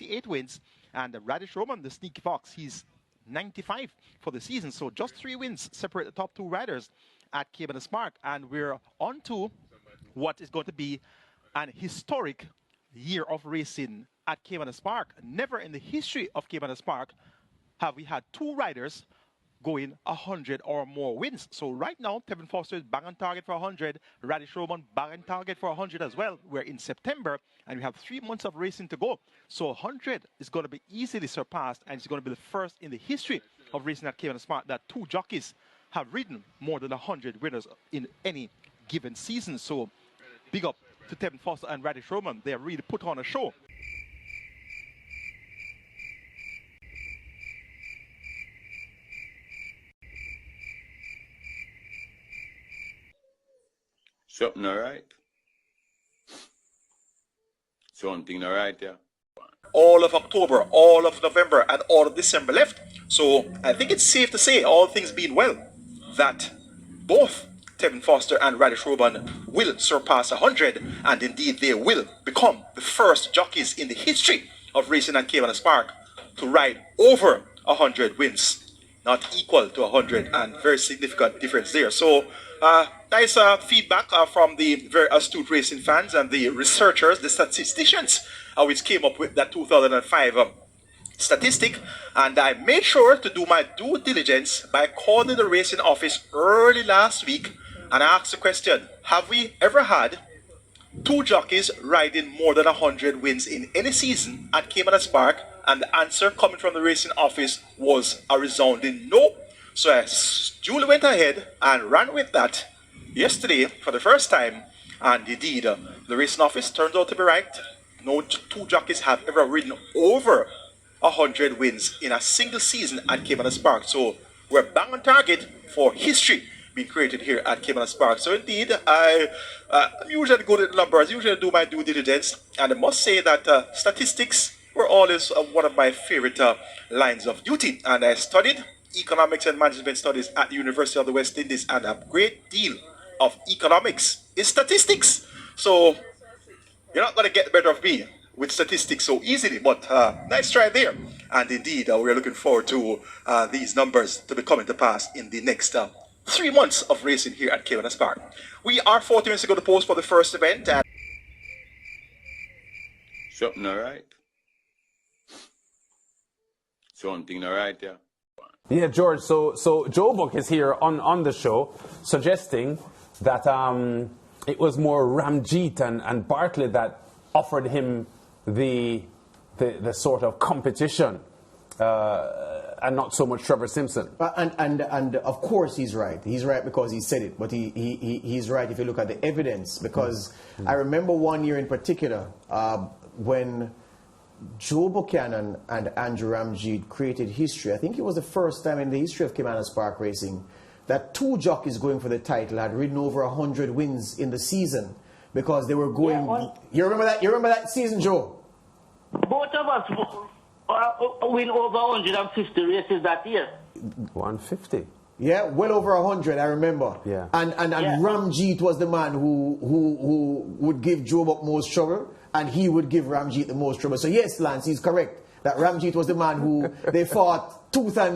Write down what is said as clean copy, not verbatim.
98 wins. And Radish Roman, the sneaky fox, he's 95 for the season. So just 3 wins separate the top 2 riders at Cain Park. And we're on to what is going to be an historic year of racing at Cain Park. Never in the history of Cain Park have we had 2 riders going 100 or more wins. So right now, Tevin Foster is bang on target for 100. Radish Roman bang on target for 100 as well. We're in September, and we have 3 months of racing to go. So 100 is going to be easily surpassed, and it's going to be the first in the history of racing at Cain Park that 2 jockeys have ridden more than 100 winners in any given season. So big up to Tevin Foster and Radish Roman. They have really put on a show. Something all right. Something all right, yeah. All of October, all of November, and all of December left. So I think it's safe to say, all things being well, that both Tevin Foster and Radish Roman will surpass 100, and indeed they will become the first jockeys in the history of racing at Cain Park to ride over 100 wins. Not equal to 100, and very significant difference there. So nice feedback from the very astute racing fans and the researchers, the statisticians, which came up with that 2005 statistic. And I made sure to do my due diligence by calling the racing office early last week and I asked the question, have we ever had 2 jockeys riding more than 100 wins in any season at Cain Park? And the answer coming from the racing office was a resounding no. So I duly went ahead and ran with that yesterday for the first time. And indeed, the racing office turned out to be right. No 2 jockeys have ever ridden over 100 wins in a single season at Cain Park. So we're bang on target for history being created here at Cain Park. So indeed, I'm usually good at numbers, usually do my due diligence. And I must say that statistics were always one of my favorite lines of duty. And I studied economics and management studies at the University of the West Indies, and a great deal of economics is statistics. So you're not going to get the better of me with statistics so easily, but nice try there. And indeed, we're looking forward to these numbers to be coming to pass in the next 3 months of racing here at Cain Park. We are 40 minutes to go to post for the first event. And something all right. Something all right, yeah. Yeah, George, so Joe Buc is here on the show suggesting that it was more Ramgeet and Bartlett that offered him the sort of competition and not so much Trevor Simpson. And of course he's right. He's right because he said it, but he's right if you look at the evidence, because I remember one year in particular when Joe Buchanan and Andrew Ramgeet created history. I think it was the first time in the history of Cain Park racing that 2 jockeys going for the title had ridden over 100 wins in the season, because they were going. Yeah, you remember that? You remember that season, Joe? Both of us win over 150 races that year. 150. Yeah, well over 100, I remember. Yeah. And yeah. Ramgeet was the man who would give Joe Buc most trouble, and he would give Ramgeet the most trouble. So yes, Lance, he's correct that Ramgeet was the man who they fought tooth and nail.